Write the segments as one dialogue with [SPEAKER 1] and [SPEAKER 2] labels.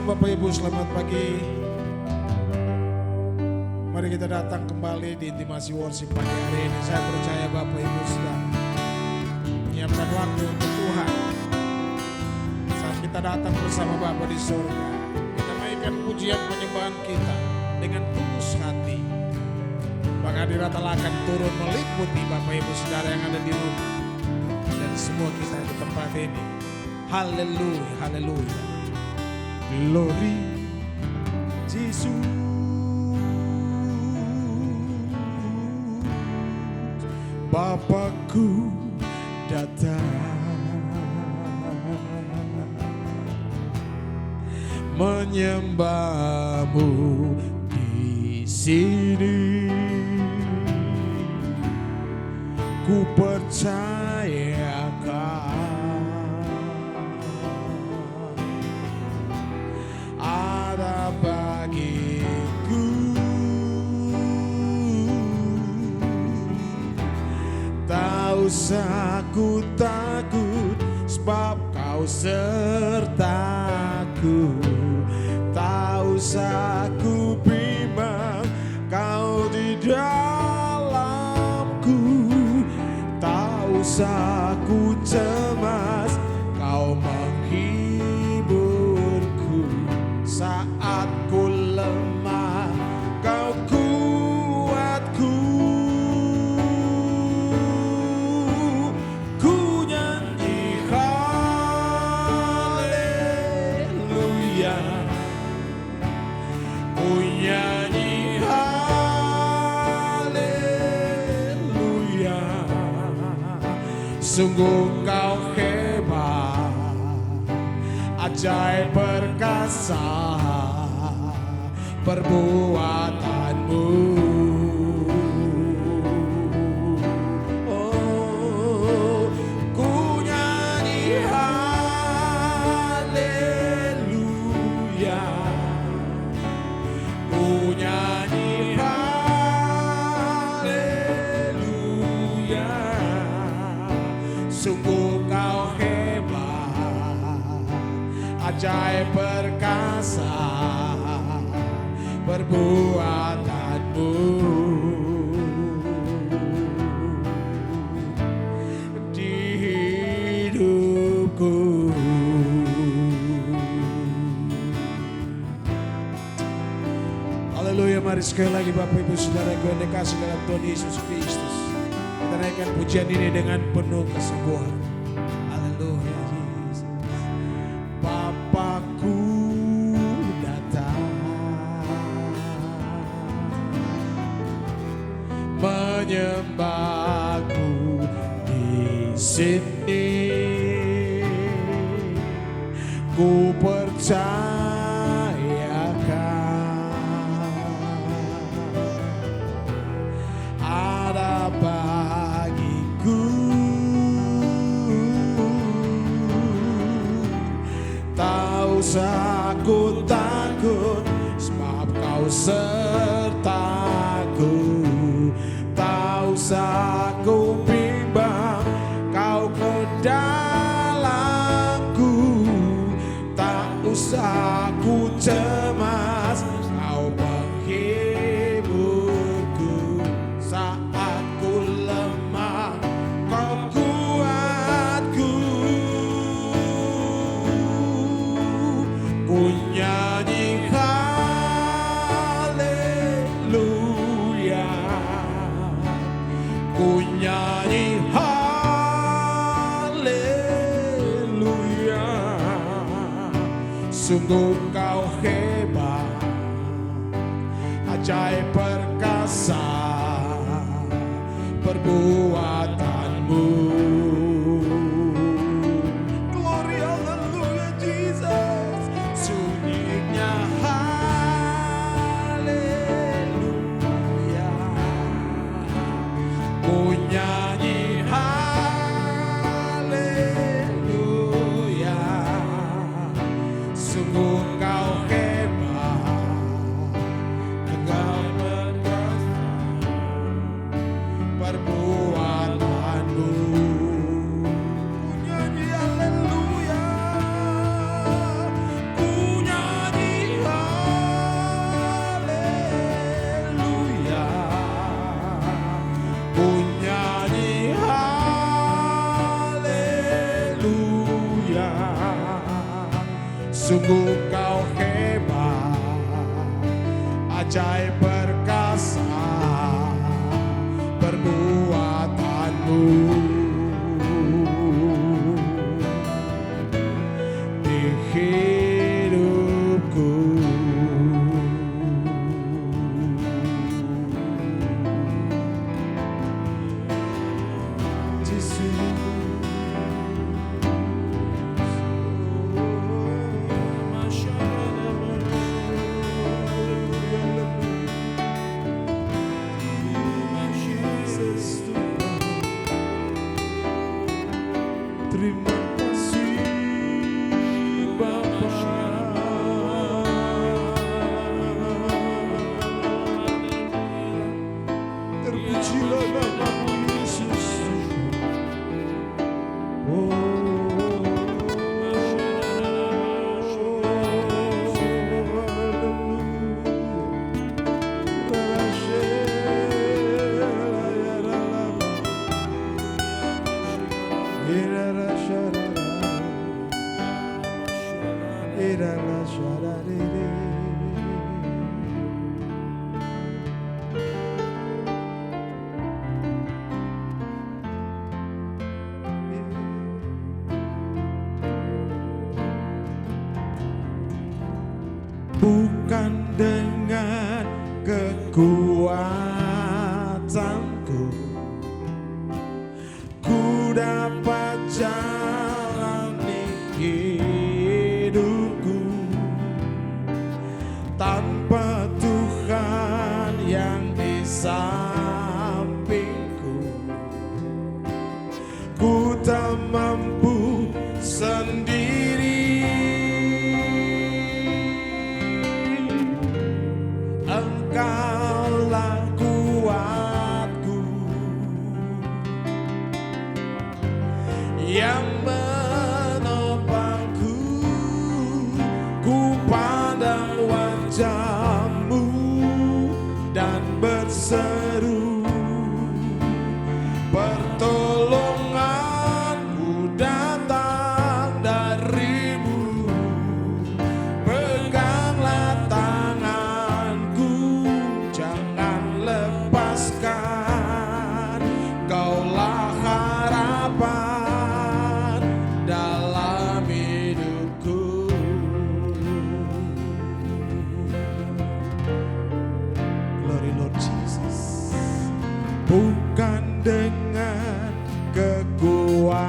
[SPEAKER 1] Shalom Bapak Ibu, selamat pagi. Mari kita datang kembali di intimasi worship pagi hari ini. Saya percaya Bapak Ibu sudah menyiapkan waktu untuk Tuhan. Saat kita datang bersama Bapa di surga, kita naikkan pujian penyembahan kita dengan tulus hati. Maka hadirat Allah akan turun meliputi Bapak Ibu saudara yang ada di rumah dan semua kita di tempat ini. Haleluya, haleluya. Glory Jesus. Bapakku datang menyembahmu di sini. Ku percayakan ada bagiku. Tak usah ku takut sebab kau sertaku. Tak usah ku bimbang kau di dalamku. Tak usah ku cemas kau menghiburku. Saat ku lemah kau kuatku. Ku nyanyi haleluya. Ku nyanyi haleluya. Sungguh kau hebat, ajaib perkasa perbuatanmu. Oh, ku nyanyi haleluya. Ku nyanyi haleluya. Sungguh kau hebat, ajaib perkasa perbuatanmu di hidupku. Haleluya, mari sekali lagi Bapak Ibu Saudara gue dikasih dalam Tuhan Yesus Kristus. Kita naikkan pujian ini dengan penuh kesungguhan. Haleluya Yesus. Bapakku datang menyembahku di sini. Ku percayakan ada bagiku. Tak usah ku takut sebab kau sertaku. Tak usah ku bimbang kau ke dalamku. Tak usah ku cemas kau menghiburku. Saat ku lemah kau kuatku. Ku nyanyi haleluya. Ku nyanyi haleluya. Sungguh kau hebat, ajaib perkasa perbuatanmu. Glory haleluya Jesus. Sunyinya haleluya. Ku nyanyi haleluya. Sungguh kau hebat, engkau perkasa perbuatan. Puncai perkasa perbuatanmu di hidupku. Terima kasih Bapa. Terpujilah nama-Mu Yesus. Bukan dengan kekuatanku ku dapat jalani hidupku, tanpa Tuhan yang di sampingku ku tak mampu sendiri. Engkaulah kuatku yang menopangku, ku pandang wajah-Mu dan berseru, pertolonganku datang dari-Mu. Peganglah tanganku, jangan lepaskan, Kaulah harapan dalam hidupku. Glory Lord Jesus. Bukan dengan kekuatanmu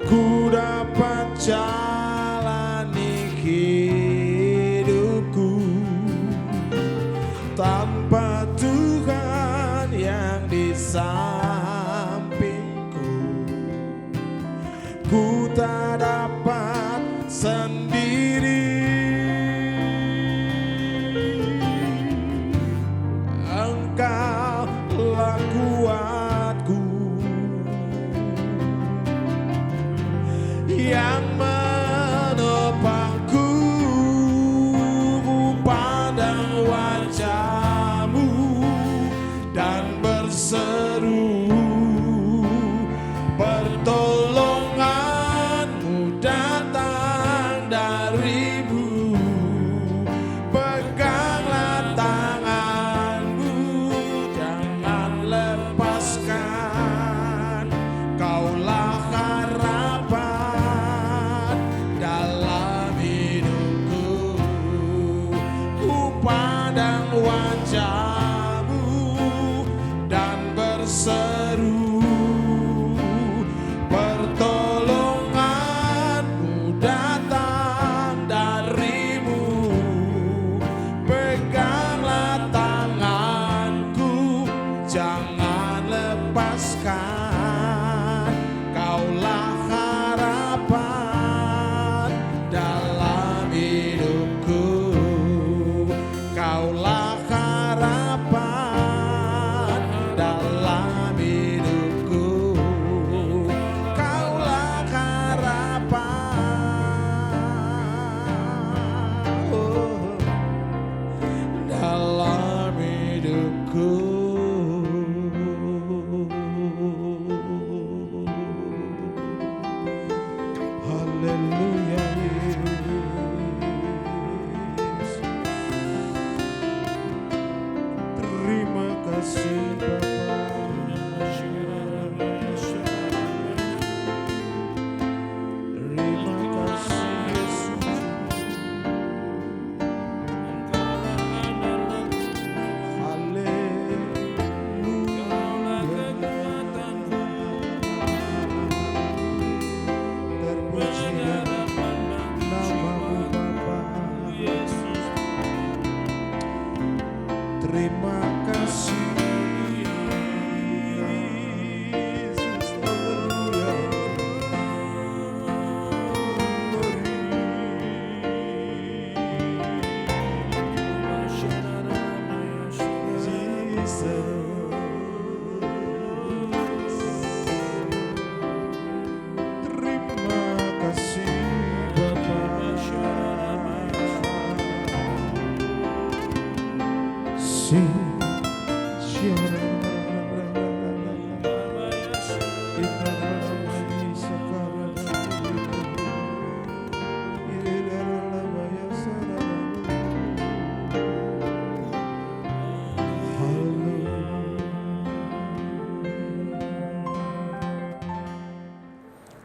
[SPEAKER 1] ku dapat jalani hidupku, tanpa Tuhan yang di sampingku ku tak dapat sendiri. Engkaulah kuatku yang menopangku, ku pandang wajah-Mu dan berseru, pertolongan-Mu datang Terima kasih Yesus, haleluya.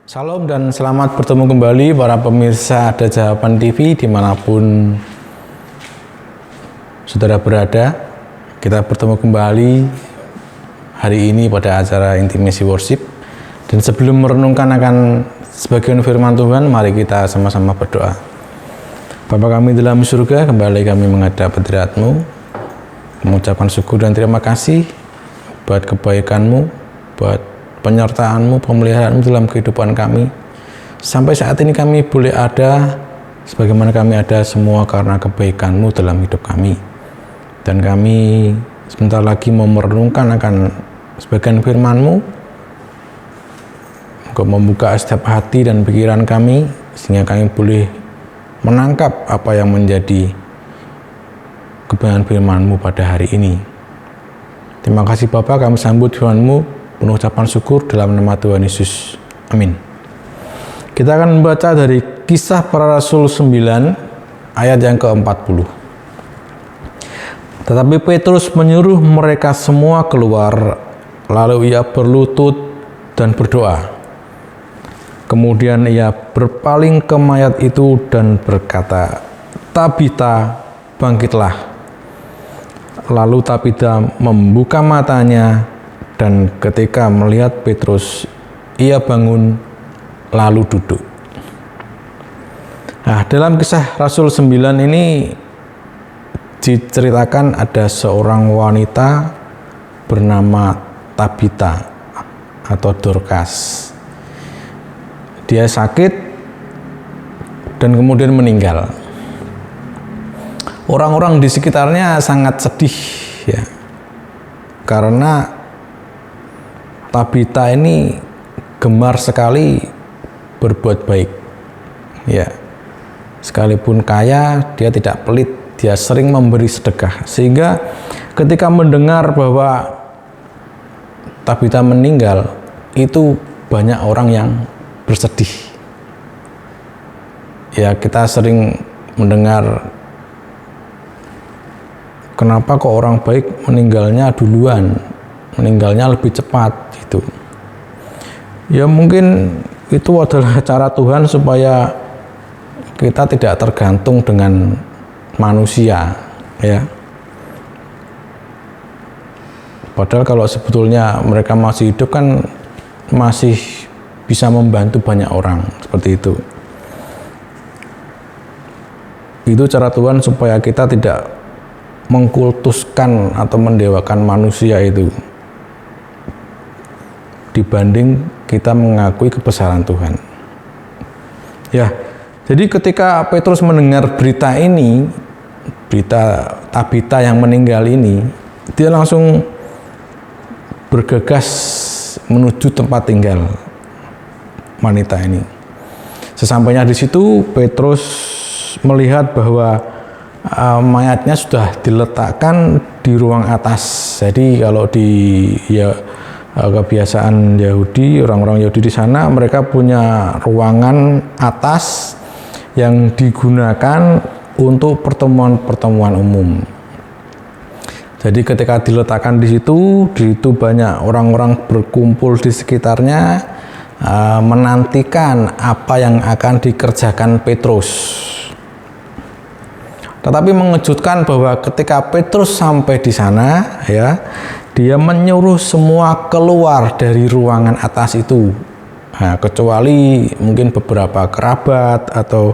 [SPEAKER 2] Salam dan selamat bertemu kembali para pemirsa Ada Jawaban TV dimanapun saudara berada. Kita bertemu kembali hari ini pada acara Intimacy Worship. Dan sebelum merenungkan akan sebagian firman Tuhan, mari kita sama-sama berdoa. Bapa kami dalam surga, kembali kami menghadap hadirat-Mu, mengucapkan syukur dan terima kasih buat kebaikan-Mu, buat penyertaan-Mu, pemeliharaanmu dalam kehidupan kami. Sampai saat ini kami boleh ada, sebagaimana kami ada semua karena kebaikan-Mu dalam hidup kami. Dan kami sebentar lagi mau merenungkan akan sebagian firman-Mu, untuk membuka setiap hati dan pikiran kami, sehingga kami boleh menangkap apa yang menjadi kebenaran firman-Mu pada hari ini. Terima kasih Bapa, kami sambut firman-Mu penuh ucapan syukur dalam nama Tuhan Yesus. Amin. Kita akan membaca dari Kisah Para Rasul 9 ayat yang ke-40. Tetapi Petrus menyuruh mereka semua keluar, lalu ia berlutut dan berdoa. Kemudian ia berpaling ke mayat itu dan berkata, "Tabita, bangkitlah." Lalu Tabita membuka matanya, dan ketika melihat Petrus, ia bangun lalu duduk. Nah, dalam Kisah Rasul 9 ini diceritakan ada seorang wanita bernama Tabita atau Dorcas. Dia sakit dan kemudian meninggal. Orang-orang di sekitarnya sangat sedih ya, karena Tabita ini gemar sekali berbuat baik. Ya. Sekalipun kaya, dia tidak pelit, dia sering memberi sedekah. Sehingga ketika mendengar bahwa Tabita meninggal, itu banyak orang yang bersedih. Ya, kita sering mendengar kenapa kok orang baik meninggalnya duluan, meninggalnya lebih cepat gitu. Ya mungkin itu adalah cara Tuhan supaya kita tidak tergantung dengan manusia ya. Padahal kalau sebetulnya mereka masih hidup kan masih bisa membantu banyak orang seperti itu. Itu cara Tuhan supaya kita tidak mengkultuskan atau mendewakan manusia itu, dibanding kita mengakui kebesaran Tuhan. Ya, jadi ketika Petrus mendengar berita ini, berita Tabita yang meninggal ini, dia langsung bergegas menuju tempat tinggal wanita ini. Sesampainya di situ, Petrus melihat bahwa mayatnya sudah diletakkan di ruang atas. Jadi kalau di kebiasaan Yahudi, orang-orang Yahudi di sana mereka punya ruangan atas yang digunakan untuk pertemuan-pertemuan umum. Jadi ketika diletakkan di situ banyak orang-orang berkumpul di sekitarnya menantikan apa yang akan dikerjakan Petrus. Tetapi mengejutkan bahwa ketika Petrus sampai di sana, ya, dia menyuruh semua keluar dari ruangan atas itu. Nah, kecuali mungkin beberapa kerabat atau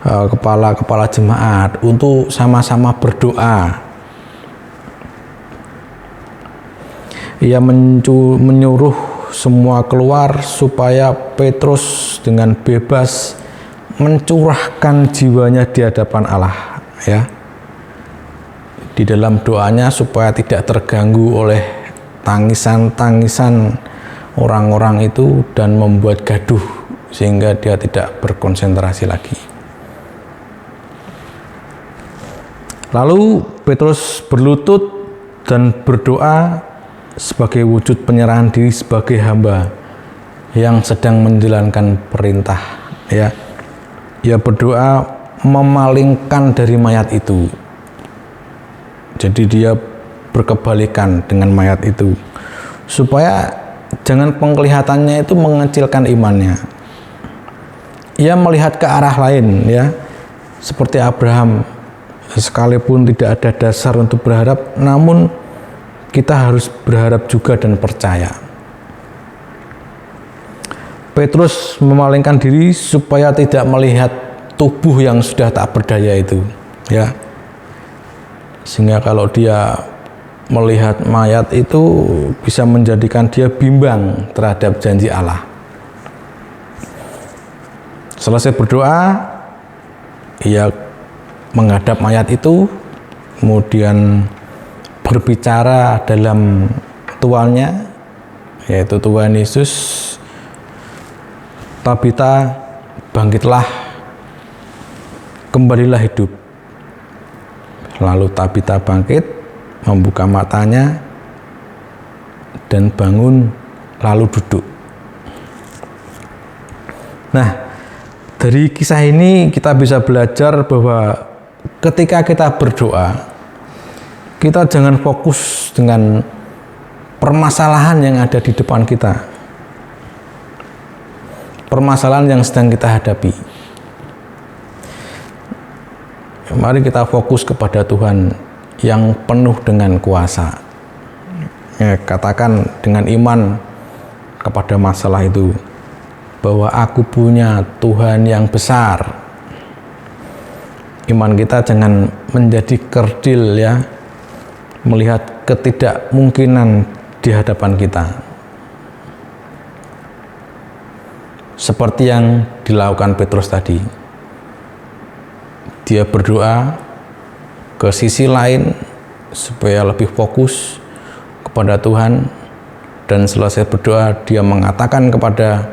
[SPEAKER 2] kepala-kepala jemaat untuk sama-sama berdoa. ia menyuruh semua keluar supaya Petrus dengan bebas mencurahkan jiwanya di hadapan Allah, ya. Di dalam doanya supaya tidak terganggu oleh tangisan-tangisan orang-orang itu dan membuat gaduh sehingga dia tidak berkonsentrasi lagi. Lalu Petrus berlutut dan berdoa sebagai wujud penyerahan diri sebagai hamba yang sedang menjalankan perintah, ya. Ia berdoa memalingkan dari mayat itu. Jadi dia berkebalikan dengan mayat itu supaya jangan penglihatannya itu mengecilkan imannya. Ia melihat ke arah lain, ya, seperti Abraham. Sekalipun tidak ada dasar untuk berharap, namun kita harus berharap juga dan percaya. Petrus memalingkan diri supaya tidak melihat tubuh yang sudah tak berdaya itu, ya. Sehingga kalau dia melihat mayat itu bisa menjadikan dia bimbang terhadap janji Allah. Selesai berdoa, ia menghadap mayat itu, kemudian berbicara dalam tuannya, yaitu Tuhan Yesus, Tabita, bangkitlah, kembalilah hidup. Lalu Tabita bangkit, membuka matanya, dan bangun, lalu duduk. Nah, dari kisah ini kita bisa belajar bahwa ketika kita berdoa, kita jangan fokus dengan permasalahan yang ada di depan kita, permasalahan yang sedang kita hadapi. Mari kita fokus kepada Tuhan yang penuh dengan kuasa. Ya, katakan dengan iman kepada masalah itu, bahwa aku punya Tuhan yang besar. Iman kita jangan menjadi kerdil, ya, melihat ketidakmungkinan di hadapan kita. Seperti yang dilakukan Petrus tadi. Dia berdoa ke sisi lain supaya lebih fokus kepada Tuhan, dan selesai berdoa dia mengatakan kepada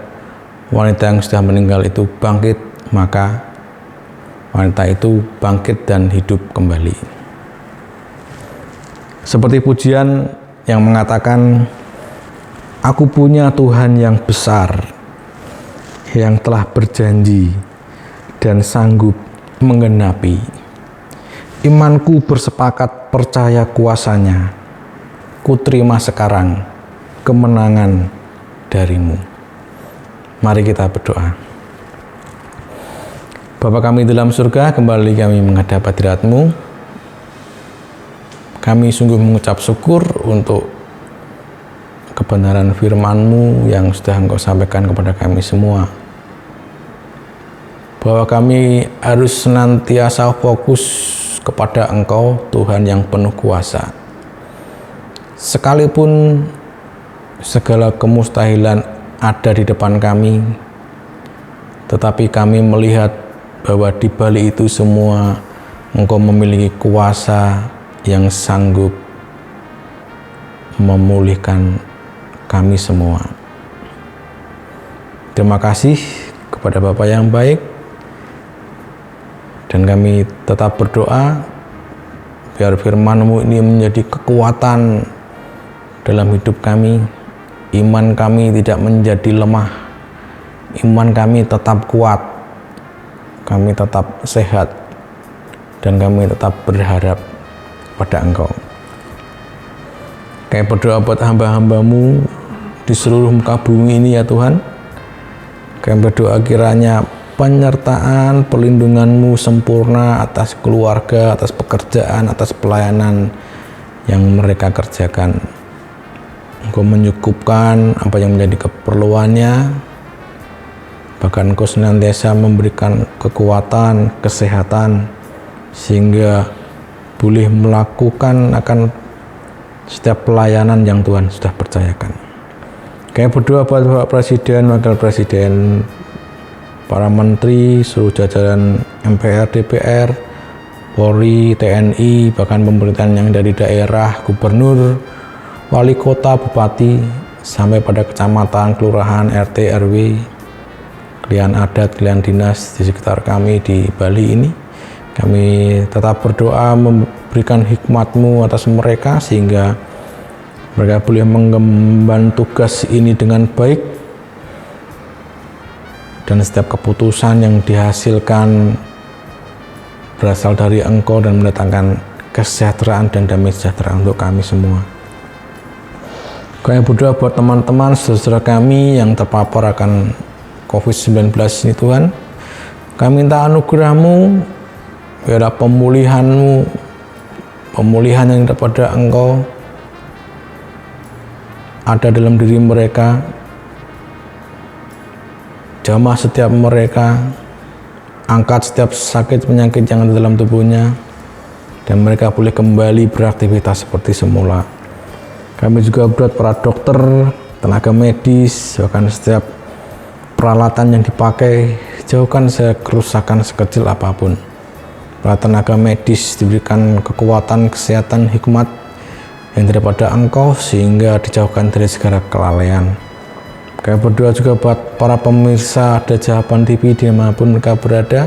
[SPEAKER 2] wanita yang sudah meninggal itu bangkit, maka wanita itu bangkit dan hidup kembali. Seperti pujian yang mengatakan, aku punya Tuhan yang besar, yang telah berjanji dan sanggup menggenapi. Imanku bersepakat percaya kuasanya. Kuterima sekarang kemenangan darimu. Mari kita berdoa. Bapa kami dalam surga, kembali kami menghadap hadirat-Mu. Kami sungguh mengucap syukur untuk kebenaran firman-Mu yang sudah Engkau sampaikan kepada kami semua. Bahwa kami harus senantiasa fokus kepada Engkau, Tuhan yang penuh kuasa. Sekalipun segala kemustahilan ada di depan kami, tetapi kami melihat bahwa di balik itu semua Engkau memiliki kuasa yang sanggup memulihkan kami semua. Terima kasih kepada Bapa yang baik. Dan kami tetap berdoa biar firman-Mu ini menjadi kekuatan dalam hidup kami. Iman kami tidak menjadi lemah. Iman kami tetap kuat. Kami tetap sehat. Dan kami tetap berharap pada Engkau. Kami berdoa buat hamba-hamba-Mu di seluruh muka bumi ini, ya Tuhan. Kami berdoa kiranya penyertaan perlindungan-Mu sempurna atas keluarga, atas pekerjaan, atas pelayanan yang mereka kerjakan. Engkau menyukupkan apa yang menjadi keperluannya, bahkan Engkau senantiasa memberikan kekuatan, kesehatan, sehingga boleh melakukan akan setiap pelayanan yang Tuhan sudah percayakan. Kami berdoa buat Bapak Presiden, Wakil Presiden, para menteri, seluruh jajaran MPR, DPR, Polri, TNI, bahkan pemerintahan yang dari daerah, gubernur, wali kota, bupati, sampai pada kecamatan, kelurahan, RT, RW, klien adat, klien dinas di sekitar kami di Bali ini. Kami tetap berdoa memberikan hikmat-Mu atas mereka sehingga mereka boleh mengemban tugas ini dengan baik, dan setiap keputusan yang dihasilkan berasal dari Engkau dan mendatangkan kesejahteraan dan damai sejahtera untuk kami semua. Kami berdoa buat teman-teman saudara kami yang terpapar akan COVID-19 ini Tuhan. Kami minta anugerah-Mu, biarlah pemulihan-Mu, pemulihan yang daripada Engkau ada dalam diri mereka, jamah setiap mereka, angkat setiap sakit penyakit yang ada dalam tubuhnya, dan mereka boleh kembali beraktivitas seperti semula. Kami juga buat para dokter, tenaga medis, bahkan setiap peralatan yang dipakai, jauhkan kerusakan sekecil apapun. Para tenaga medis diberikan kekuatan, kesehatan, hikmat yang daripada Engkau sehingga dijauhkan dari segala kelalaian. Kami berdoa juga buat para pemirsa Ada Jawaban TV dimanapun mereka berada,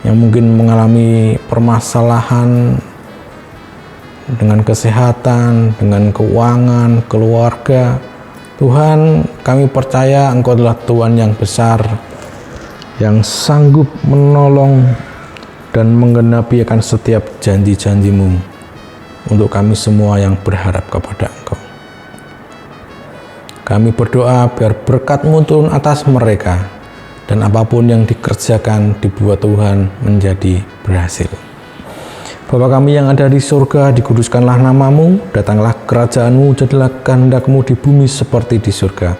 [SPEAKER 2] yang mungkin mengalami permasalahan dengan kesehatan, dengan keuangan, keluarga. Tuhan, kami percaya Engkau adalah Tuhan yang besar, yang sanggup menolong dan menggenapi akan setiap janji-janji-Mu untuk kami semua yang berharap kepada Engkau. Kami berdoa biar berkat-Mu turun atas mereka, dan apapun yang dikerjakan dibuat Tuhan menjadi berhasil. Bapa kami yang ada di surga, dikuduskanlah nama-Mu, datanglah kerajaan-Mu, jadilah kehendak-Mu di bumi seperti di surga.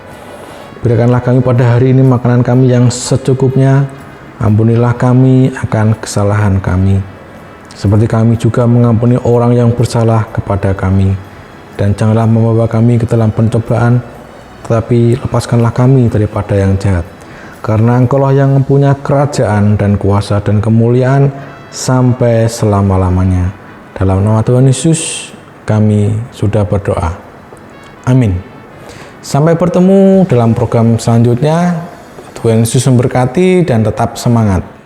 [SPEAKER 2] Berikanlah kami pada hari ini makanan kami yang secukupnya, ampunilah kami akan kesalahan kami, seperti kami juga mengampuni orang yang bersalah kepada kami. Dan janganlah membawa kami ke dalam pencobaan, tetapi lepaskanlah kami daripada yang jahat. Karena Engkau-lah yang mempunyai kerajaan dan kuasa dan kemuliaan sampai selama-lamanya. Dalam nama Tuhan Yesus kami sudah berdoa. Amin. Sampai bertemu dalam program selanjutnya. Tuhan Yesus memberkati dan tetap semangat.